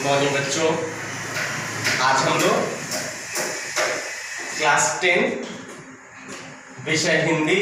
Good morning बच्चों। आज हम लोग क्लास 10 विषय हिंदी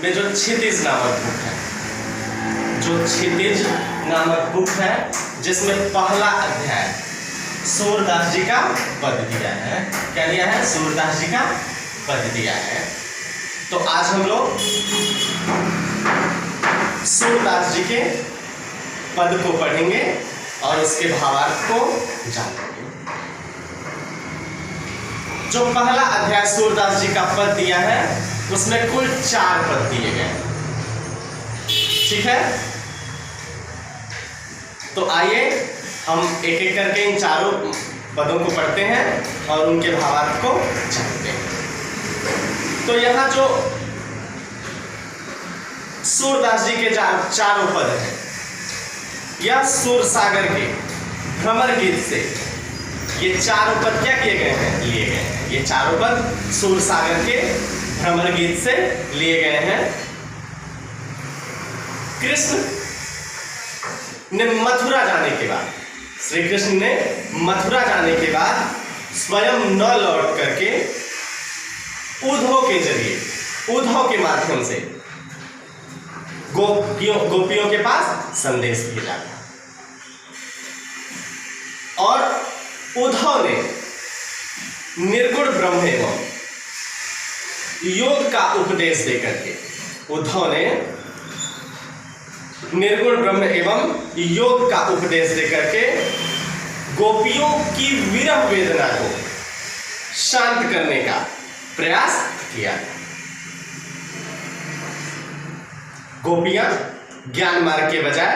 में जो क्षितिज नामक बुक है, जिसमें पहला अध्याय सूरदास जी का पद दिया है। क्या दिया है? सूरदास जी का पद दिया है। तो आज हम लोग सूरदास जी के पद को पढ़ेंगे और इसके भावार्थ को जानेंगे। जो पहला अध्याय सूरदास जी का पद दिया है उसमें कुल 4 पद दिए गए। ठीक है, तो आइए हम एक एक करके इन चारों पदों को पढ़ते हैं और उनके भावार्थ को जानते हैं। तो यहाँ जो सूरदास जी के चारों पद हैं, यह सुर सागर के भ्रमर गीत से ये चारों पद क्या किए गए हैं? लिए गए हैं। ये चारों पद सुर सागर के भ्रमर गीत से लिए गए हैं। कृष्ण ने मथुरा जाने के बाद, श्री कृष्ण ने मथुरा जाने के बाद स्वयं न लौट करके उद्धव के जरिए, उद्धव के माध्यम से गोपियों के पास संदेश भेजा और उद्धव ने निर्गुण ब्रह्म एवं योग का उपदेश देकर के, उद्धव ने निर्गुण ब्रह्म एवं योग का उपदेश देकर के गोपियों की विरह वेदना को शांत करने का प्रयास किया। गोपियां ज्ञान मार्ग के बजाय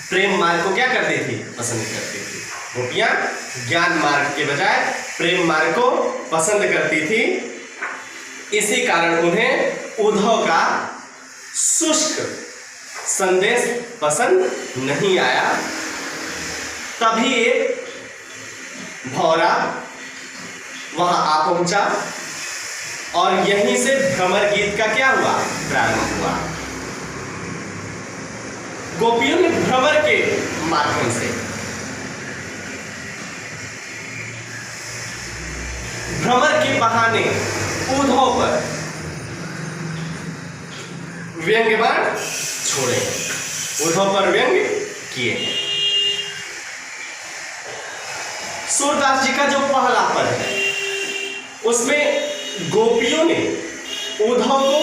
प्रेम मार्ग को क्या करती थी? पसंद करती थी। गोपियां ज्ञान मार्ग के बजाय प्रेम मार्ग को पसंद करती थी। इसी कारण उन्हें उद्धव का शुष्क संदेश पसंद नहीं आया। तभी एक भौरा वहां आ पहुंचा और यहीं से भ्रमर गीत का क्या हुआ? प्रारंभ हुआ। गोपियों ने भ्रमर के माध्यम से, भ्रमर के बहाने उद्धव पर व्यंग्य बाण छोड़े, उद्धव पर व्यंग्य किए हैं। सूरदास जी का जो पहला पद है उसमें गोपियों ने उद्धव को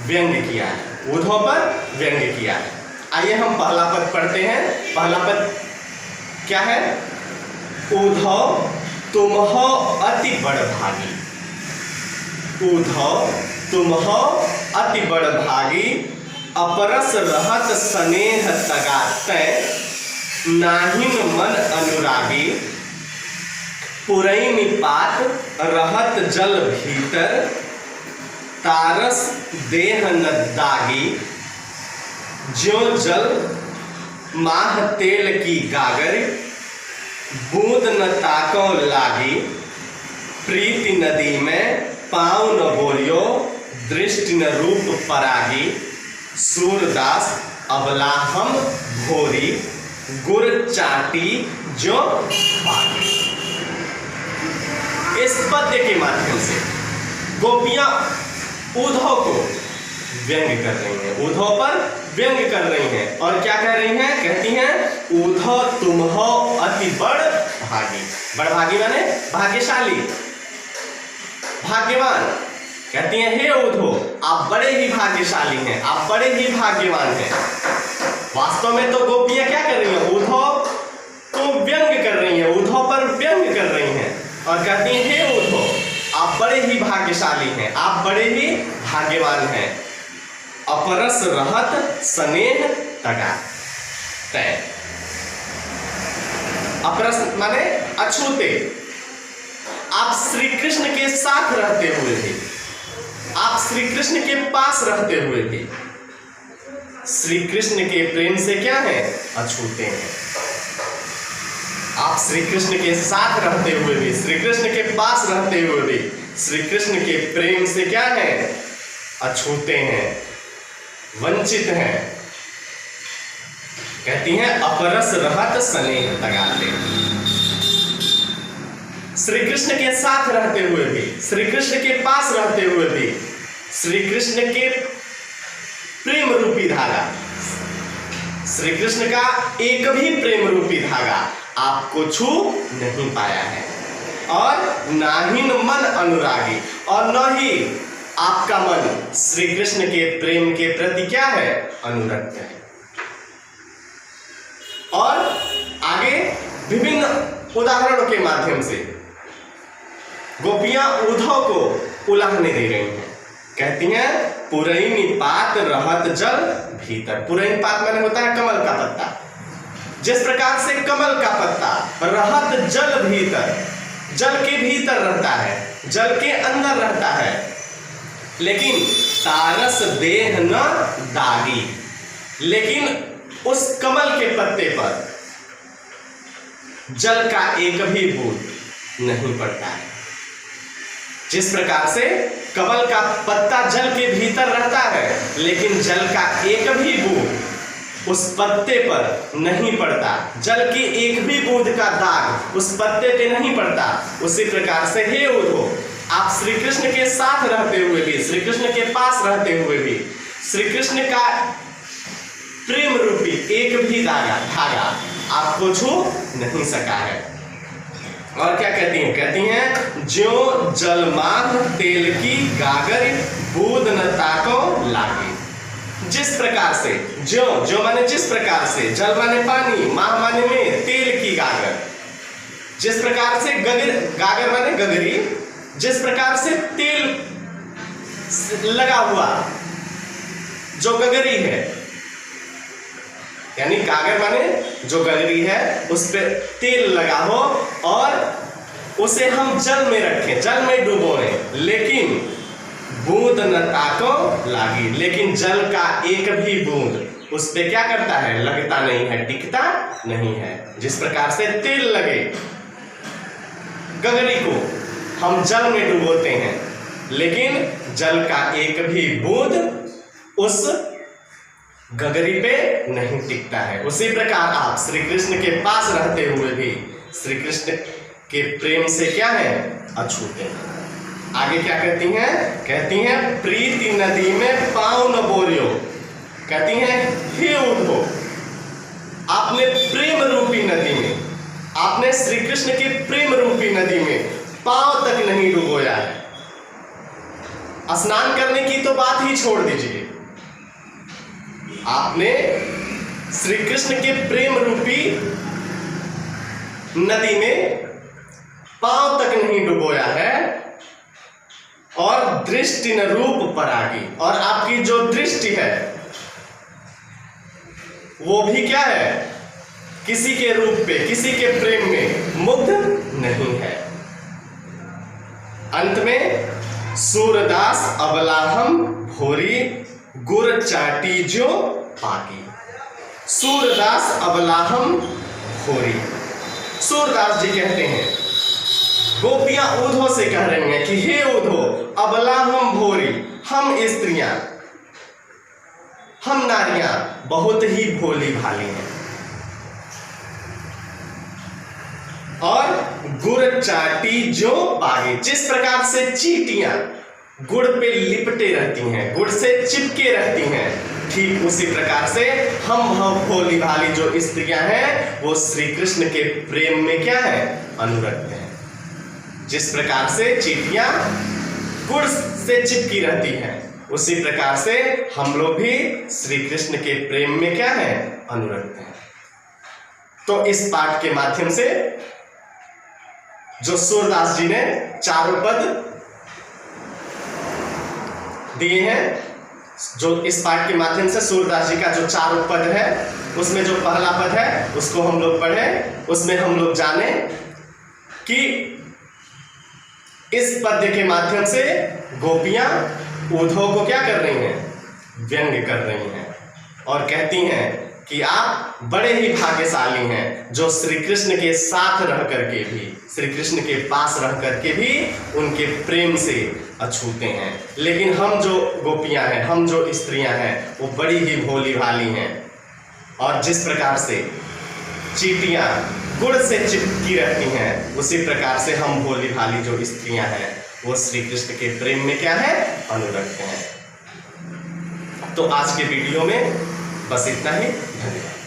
व्यंग्य किया है, उद्धव पर व्यंग्य किया है। आइए हम पहला पद पढ़ते हैं। पहला पद क्या है? उद्धव तुम हो अति बड़ भागी, उद्धव तुम हो अति बड़ भागी, अपरस रहत स्नेह तगातै, नाहिन मन अनुरागी, पुरैनी पात रहत जल भीतर, तारस देह न दागी, ज्यों जल माह तेल की गागर, बूंद न ताको लागी, प्रीति नदी में पाँव न बोलियो, दृष्टि न रूप परागी, सूरदास अबला हम भोरी, गुर चाटी जो पागी। इस पद्य के माध्यम से गोपियां उद्धव को व्यंग्य कर रही हैं, उद्धव पर व्यंग्य कर रही हैं और क्या कह रही हैं? कहती हैं उद्धव तुम हो अति बड़ भागी। बड़ भागी माने भाग्यशाली, भाग्यवान। कहती हैं हे उद्धव आप बड़े ही भाग्यशाली हैं, आप बड़े ही भाग्यवान हैं। वास्तव में तो गोपियां क्या कर रही हैं? उद्धव को व्यंग्य कर रही हैं, उद्धव पर व्यंग्य कर रही हैं और कहती हैं हे उद्धव आप बड़े ही भाग्यशाली हैं, आप बड़े ही भाग्यवान हैं। अपरस रहत स्नेह तगातै, अपरस माने अछूते, आप श्री कृष्ण के साथ रहते हुए भी, आप श्री कृष्ण के पास रहते हुए भी श्री कृष्ण के प्रेम से क्या है? अछूते हैं। आप श्री कृष्ण के साथ रहते हुए भी, श्री कृष्ण के पास रहते हुए भी श्री कृष्ण के प्रेम से क्या है? अछूते हैं, वंचित हैं। कहती हैं अपरस रहत स्नेह तगाते। श्री कृष्ण के साथ रहते हुए भी, श्री कृष्ण के पास रहते हुए भी, श्री कृष्ण के प्रेम रूपी धागा, श्री कृष्ण का एक भी प्रेम रूपी धागा आपको छू नहीं पाया है, और ना ही मन अनुरागी, और न ही आपका मन श्री कृष्ण के प्रेम के प्रति क्या है, अनुरक्त है। और आगे विभिन्न उदाहरणों के माध्यम से गोपियां उद्धव को उलाहने दे रही हैं। कहती हैं पुरैनी पात रहत जल भीतर। पुरैनी पात माने होता है कमल का पत्ता। जिस प्रकार से कमल का पत्ता रहत जल भीतर, जल के भीतर रहता है, जल के अंदर रहता है, लेकिन तारस देह न दागी, लेकिन उस कमल के पत्ते पर जल का एक भी बूंद नहीं पड़ता है। जिस प्रकार से कमल का पत्ता जल के भीतर रहता है, लेकिन जल का एक भी बूंद उस पत्ते पर नहीं पड़ता, जल की एक भी बूंद का दाग उस पत्ते पे नहीं पड़ता, उसी प्रकार से हे उद्धव, आप श्री कृष्ण के साथ रहते हुए भी, श्री कृष्ण के पास रहते हुए भी, श्री कृष्ण का प्रेम रूपी एक भी धागा आपको छू नहीं सका है। और क्या कहती हैं? कहती हैं ज्यों जलमाध तेल की गागर बूंद न ताको लागे। जिस प्रकार से, ज्यों माने जिस प्रकार से, जल माने पानी, माह माने में, तेल की गागर, जिस प्रकार से गागर माने गगरी, जिस प्रकार से तेल लगा हुआ जो गगरी है, यानी गागर माने जो गगरी है उस पे तेल लगा हो और उसे हम जल में रखें, जल में डुबोए, लेकिन बूंद न ताको लागी, लेकिन जल का एक भी बूंद उस पे क्या करता है, लगता नहीं है, टिकता नहीं है। जिस प्रकार से तेल लगे गगरी को हम जल में डुबोते हैं, लेकिन जल का एक भी बूंद उस गगरी पे नहीं टिकता है। उसी प्रकार आप श्री कृष्ण के पास रहते हुए भी श्री कृष्ण के प्रेम से क्या है, अछूते हैं। आगे क्या कहती हैं? कहती हैं प्रीति नदी में पाँव न बोरियो। कहती हैं हे उद्धव, आपने प्रेम रूपी नदी में, आपने श्री कृष्ण के प्रेम रूपी नदी में पाँव तक नहीं डुबोया है। स्नान करने की तो बात ही छोड़ दीजिए, आपने श्री कृष्ण के प्रेम रूपी नदी में पांव तक नहीं डुबोया है। और दृष्टि न रूप परागी, और आपकी जो दृष्टि है वो भी क्या है, किसी के रूप पे, किसी के प्रेम में मुग्ध नहीं है। अंत में सूरदास अबलाहम भोरी गुर चाटी जो पाकी। सूरदास अबलाहम भोरी। सूरदास जी कहते हैं गोपियां उद्धव से कह रही हैं कि हे उद्धव, अबलाहम भोरी, हम स्त्रियां, हम नारियां बहुत ही भोली भाली हैं, और गुड़ चाटी जो पागे, जिस प्रकार से चींटियां गुड़ पे लिपटे रहती हैं, गुड़ से चिपके रहती हैं, ठीक उसी प्रकार से हम भोली भाली जो स्त्रियां हैं वो श्री कृष्ण के प्रेम में क्या है, अनुरक्त हैं। जिस प्रकार से चींटियां गुड़ से चिपकी रहती हैं, उसी प्रकार से हम लोग भी श्री कृष्ण के प्रेम में क्या है, अनुरक्त हैं। तो इस पाठ के माध्यम से जो सूरदास जी ने चारों पद दिए हैं, जो इस पाठ के माध्यम से सूरदास जी का जो चारों पद है, उसमें जो पहला पद है उसको हम लोग पढ़ें। उसमें हम लोग जाने कि इस पद्य के माध्यम से गोपियां उद्धव को क्या कर रही हैं, व्यंग्य कर रही हैं, और कहती हैं कि आप बड़े ही भाग्यशाली हैं जो श्री कृष्ण के साथ रह करके भी, श्री कृष्ण के पास रह करके भी उनके प्रेम से अछूते हैं। लेकिन हम जो गोपियां हैं, हम जो स्त्रियां हैं, वो बड़ी ही भोली भाली हैं, और जिस प्रकार से चींटियां गुड़ से चिपकी रहती हैं, उसी प्रकार से हम भोली भाली जो स्त्रियां हैं वो श्री कृष्ण के प्रेम में क्या है, अनुरक्त हैं। तो आज के वीडियो में बस इतना ही। धन्यवाद।